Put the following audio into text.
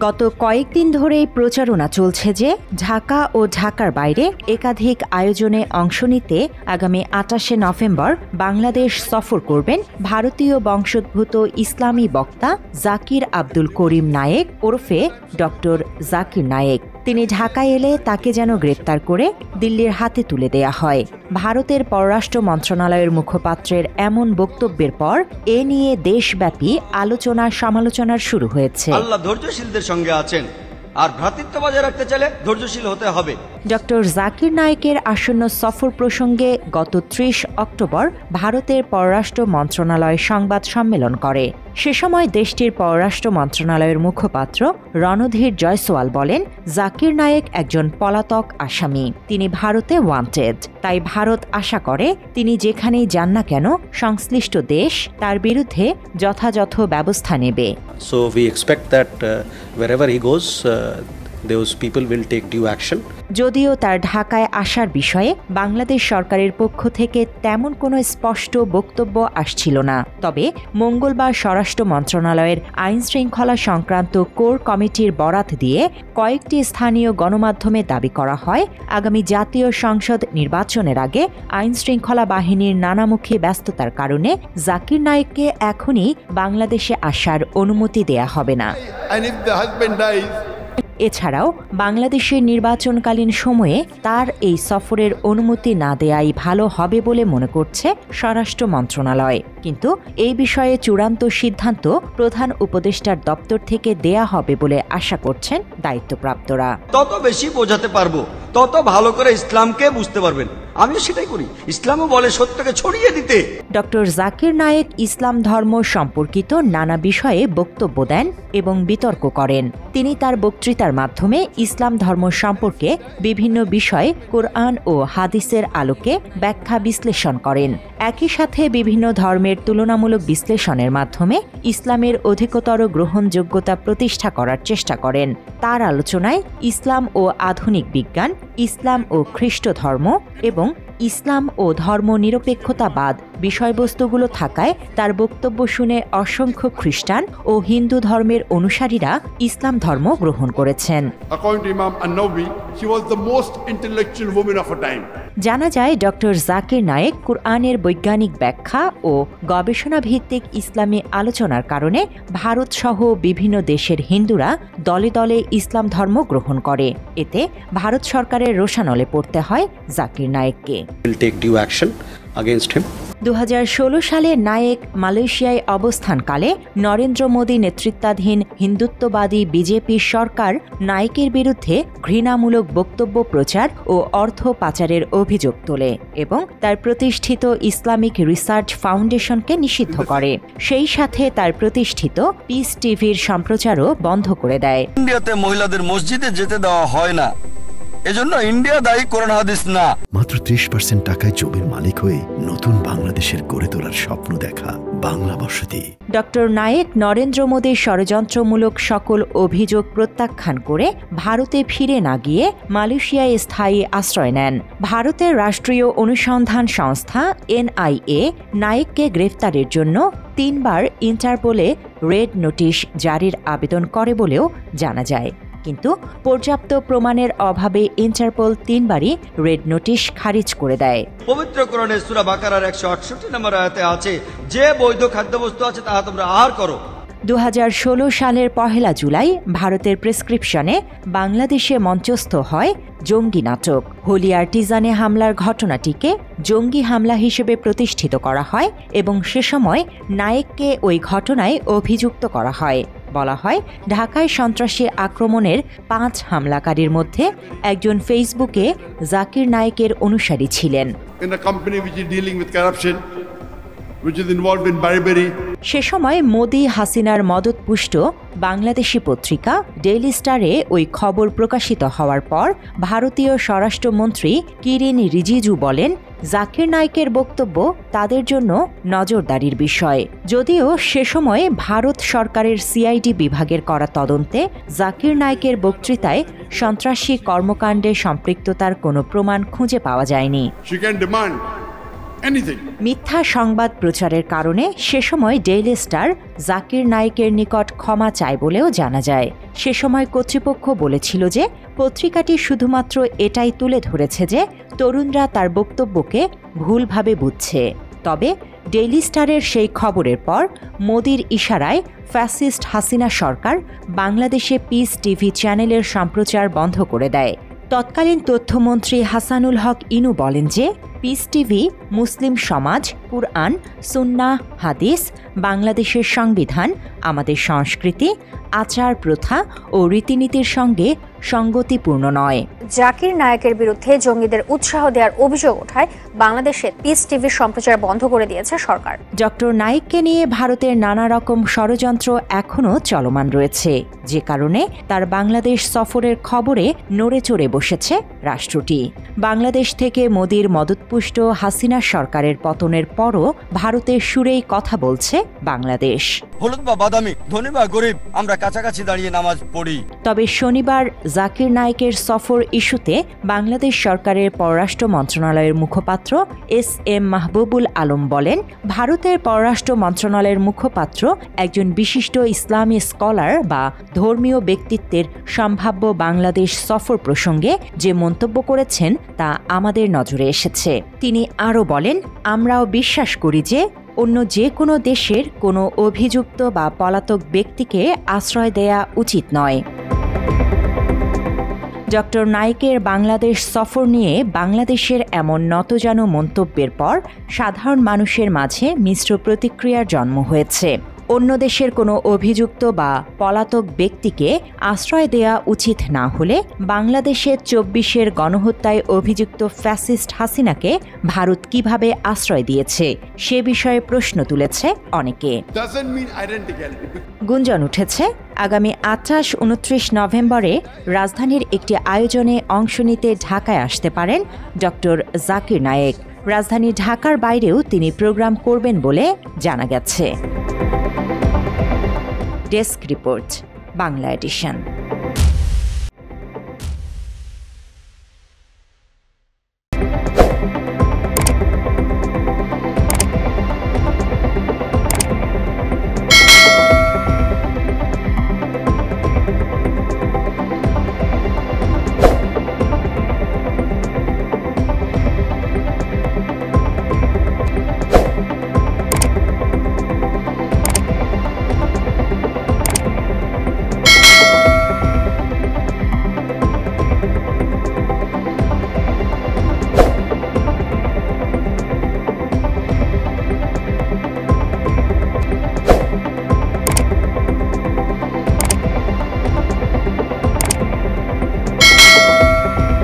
গত কয়েকদিন ধরেই প্রচারণা চলছে যে ঢাকা ও ঢাকার বাইরে একাধিক আয়োজনে অংশ নিতে আগামী ২৮শে নভেম্বর বাংলাদেশ সফর করবেন ভারতীয় বংশোদ্ভূত ইসলামী বক্তা জাকির আব্দুল করিম নায়েক ওরফে ডক্টর জাকির নায়েক। তিনি ঢাকায় এলে তাকে যেন গ্রেপ্তার করে দিল্লির হাতে তুলে দেয়া হয়। ভারতের পররাষ্ট্র মন্ত্রণালয়ের মুখপাত্রের এমন বক্তব্যের পর এ নিয়ে দেশব্যাপী আলোচনা সমালোচনার শুরু হয়েছে। আল্লাহ ধৈর্যশীলদের সঙ্গে আছেন, আর ভ্রাতৃত্ব বজায় রাখতে চাইলে ধৈর্যশীল হতে হবে। ডক্টর জাকির নায়েকের আসন্ন সফর প্রসঙ্গে গত ৩০ অক্টোবর ভারতের পররাষ্ট্র মন্ত্রণালয় সংবাদ সম্মেলন করে। সে সময় দেশটির পররাষ্ট্র মন্ত্রণালয়ের মুখপাত্র রণধীর জয়সওয়াল বলেন, জাকির নায়েক একজন পলাতক আসামি, তিনি ভারতে ওয়ান্টেড। তাই ভারত আশা করে তিনি যেখানেই যান না কেন সংশ্লিষ্ট দেশ তার বিরুদ্ধে যথাযথ ব্যবস্থা নেবে। So we expect that wherever he goes, those people will take due action. যদিও তার ঢাকায় আসার বিষয়ে বাংলাদেশ সরকারের পক্ষ থেকে তেমন কোনো স্পষ্ট বক্তব্য আসছিল না। তবে মঙ্গলবার স্বরাষ্ট্র মন্ত্রণালয়ের আইন শৃঙ্খলা সংক্রান্ত কোর কমিটির বরাত দিয়ে কয়েকটি স্থানীয় গণমাধ্যমে দাবি করা হয়, আগামী জাতীয় সংসদ নির্বাচনের আগে আইন শৃঙ্খলা বাহিনীর নানামুখী ব্যস্ততার কারণে জাকির নায়েককে এখনই বাংলাদেশে আসার অনুমতি দেয়া হবে না। এছাড়াও বাংলাদেশের নির্বাচনকালীন সময়ে তার এই সফরের অনুমতি না দেয়াই ভালো হবে বলে মনে করছে স্বরাষ্ট্র মন্ত্রণালয়। কিন্তু এই বিষয়ে চূড়ান্ত সিদ্ধান্ত প্রধান উপদেষ্টার দপ্তর থেকে দেয়া হবে বলে আশা করছেন দায়িত্বপ্রাপ্তরা। তত বেশি বোঝাতে পারবো, তত ভালো করে ইসলামকে বুঝতে পারবেন। আমিও সেটাই করি, ইসলামও বলে সত্যকে ছড়িয়ে দিতে। ডক্টর জাকির নায়েক ইসলাম ধর্ম সম্পর্কিত নানা বিষয়ে বক্তব্য দেন এবং বিতর্ক করেন। তিনি তার বক্তৃতার মাধ্যমে ইসলাম ধর্ম সম্পর্কে বিভিন্ন বিষয় কোরআন ও হাদিসের আলোকে ব্যাখ্যা বিশ্লেষণ করেন। একই সাথে বিভিন্ন ধর্মের তুলনামূলক বিশ্লেষণের মাধ্যমে ইসলামের অধিকতর গ্রহণযোগ্যতা প্রতিষ্ঠা করার চেষ্টা করেন। তার আলোচনায় ইসলাম ও আধুনিক বিজ্ঞান, ইসলাম ও খ্রিস্ট ধর্ম এবং ইসলাম ও ধর্মনিরপেক্ষতাবাদ বিষয়বস্তুগুলো থাকায় তার বক্তব্য শুনে অসংখ্য খ্রিস্টান ও হিন্দু ধর্মের অনুসারীরা ইসলাম ধর্ম গ্রহণ করেছেন। জানা যায়, ডক্টর জাকির নায়েক কুরআনের বৈজ্ঞানিক ব্যাখ্যা ও গবেষণা ভিত্তিক ইসলামী আলোচনার কারণে ভারত সহ বিভিন্ন দেশের হিন্দুরা দলে দলে ইসলাম ধর্ম গ্রহণ করে। এতে ভারত সরকারের রোষানলে পড়তে হয় জাকির নায়েককে। 2016 সালে নায়েক মালয়েশিয়ায় অবস্থানকালে নরেন্দ্র মোদী নেতৃত্বাধীন হিন্দুত্ববাদী বিজেপি সরকার নায়েকের বিরুদ্ধে ঘৃণামূলক বক্তব্য প্রচার ও অর্থ পাচারের অভিযোগ তোলে এবং তার প্রতিষ্ঠিত ইসলামিক রিসার্চ ফাউন্ডেশনকে নিষিদ্ধ করে। সেই সাথে তার প্রতিষ্ঠিত পিস টিভির সম্প্রচারও বন্ধ করে দেয়। ইন্ডিয়াতে মহিলাদের মসজিদে যেতে দেওয়া হয় না, এজন্য ইন্ডিয়া দায়ী কোরআন হাদিস না। মাত্র 30% টাকায় জমির মালিক হয়ে নতুন বাংলাদেশের গড়ে তোলার স্বপ্ন দেখা বাংলা বসতি। ডক্টর নায়েক নরেন্দ্র মোদীর ষড়যন্ত্রমূলক সকল অভিযোগ প্রত্যাখ্যান করে ভারতে ফিরে না গিয়ে মালয়েশিয়ায় স্থায়ী আশ্রয় নেন। ভারতের রাষ্ট্রীয় অনুসন্ধান সংস্থা NIA নায়েককে গ্রেফতারের জন্য 3 বার ইন্টারপোলে রেড নোটিশ জারির আবেদন করে বলেও জানা যায়। কিন্তু পর্যাপ্ত প্রমাণের অভাবে ইন্টারপোল 3 বারই রেড নোটিশ খারিজ করে দেয়। পবিত্র কোরআনে সূরা বাকারার 168 নম্বর আয়াতে আছে, যে বৈধ খাদ্যবস্তু আছে তাহা তোমরা আহার করো। 2016 সালের 1 জুলাই ভারতের প্রেসক্রিপশনে বাংলাদেশে মঞ্চস্থ হয় জঙ্গি নাটক। হোলি আর্টিজানে হামলার ঘটনাটিকে জঙ্গি হামলা হিসেবে প্রতিষ্ঠিত করা হয় এবং সে সময় নায়েককে ওই ঘটনায় অভিযুক্ত করা হয়। বলা হয়, ঢাকায় সন্ত্রাসী আক্রমণের 5 হামলাকারীর মধ্যে একজন ফেসবুকে জাকির নায়েকের অনুসারী ছিলেন। সে সময় মোদি হাসিনার মদতপুষ্ট বাংলাদেশি পত্রিকা ডেইলি স্টারে ওই খবর প্রকাশিত হওয়ার পর ভারতীয় স্বরাষ্ট্রমন্ত্রী কিরেন রিজিজু বলেন, জাকির নায়েকের বক্তব্য তাদের জন্য নজরদারির বিষয়। যদিও সে সময় ভারত সরকারের সিআইডি বিভাগের করা তদন্তে জাকির নায়েকের বক্তৃতায় সন্ত্রাসী কর্মকাণ্ডে সম্পৃক্ততার কোনো প্রমাণ খুঁজে পাওয়া যায়নি। মিথ্যা সংবাদ প্রচারের কারণে সে সময় ডেইলি স্টার জাকির নায়েকের নিকট ক্ষমা চায় বলেও জানা যায়। সে সময় কর্তৃপক্ষ বলেছিল যে পত্রিকাটি শুধুমাত্র এটাই তুলে ধরেছে যে তরুণরা তার বক্তব্যকে ভুলভাবে বুঝছে। তবে ডেইলি স্টারের সেই খবরের পর মোদির ইশারায় ফ্যাসিস্ট হাসিনা সরকার বাংলাদেশে পিস টিভি চ্যানেলের সম্প্রচার বন্ধ করে দেয়। তৎকালীন তথ্যমন্ত্রী হাসানুল হক ইনু বলেন যে পিস টিভি মুসলিম সমাজ, কুরআন, সুন্নাহ, হাদিস, বাংলাদেশের সংবিধান, আমাদের সংস্কৃতি, আচার প্রথা ও রীতিনীতির সঙ্গে সঙ্গতিপূর্ণ নয়। জাকির নায়েকের বিরুদ্ধে জঙ্গিদের উৎসাহ দেওয়ার অভিযোগ ওঠায় বাংলাদেশে পিস টিভির সম্প্রচার বন্ধ করে দিয়েছে সরকার। ডক্টর নায়েককে নিয়ে ভারতের নানা রকম ষড়যন্ত্র এখনও চলমান রয়েছে, যে কারণে তার বাংলাদেশ সফরের খবরে নড়ে চড়ে বসেছে রাষ্ট্রটি। বাংলাদেশ থেকে মোদির মদতপুষ্ট হাসিনা সরকারের পতনের পরও ভারতের সুরেই কথা বলছে বাংলাদেশ। হলুদ বা বাদামি, ধনী বা গরিব, আমরা কাছাকাছি দাঁড়িয়ে নামাজ পড়ি। তবে শনিবার জাকির নায়েকের সফর ইস্যুতে বাংলাদেশ সরকারের পররাষ্ট্র মন্ত্রণালয়ের মুখপাত্র এস.এম. মাহবুবুল আলম বলেন, ভারতের পররাষ্ট্র মন্ত্রণালয়ের মুখপাত্র একজন বিশিষ্ট ইসলামী স্কলার বা ধর্মীয় ব্যক্তিত্বের সম্ভাব্য বাংলাদেশ সফর প্রসঙ্গে যে মন্তব্য করেছেন তা আমাদের নজরে এসেছে। তিনি আরও বলেন, আমরাও বিশ্বাস করি যে অন্য যে কোনো দেশের কোনো অভিযুক্ত বা পলাতক ব্যক্তিকে আশ্রয় দেয়া উচিত নয়। ডক্টর নায়েকের বাংলাদেশ সফর নিয়ে বাংলাদেশের এমন নতজানু মন্তব্যের পর সাধারণ মানুষের মাঝে মিশ্র প্রতিক্রিয়ার জন্ম হয়েছে। অন্য দেশের কোনো অভিযুক্ত বা পলাতক ব্যক্তিকে আশ্রয় দেয়া উচিত না হলে বাংলাদেশের ২৪-এর গণহত্যায় অভিযুক্ত ফ্যাসিস্ট হাসিনাকে ভারত কিভাবে আশ্রয় দিয়েছে সে বিষয়ে প্রশ্ন তুলেছে অনেকে। গুঞ্জন উঠেছে আগামী ২৮-২৯ নভেম্বরে রাজধানীর একটি আয়োজনে অংশ নিতে ঢাকায় আসতে পারেন ডক্টর জাকির নায়েক। রাজধানী ঢাকার বাইরেও তিনি প্রোগ্রাম করবেন বলে জানা গেছে। Desk report, Bangla addition.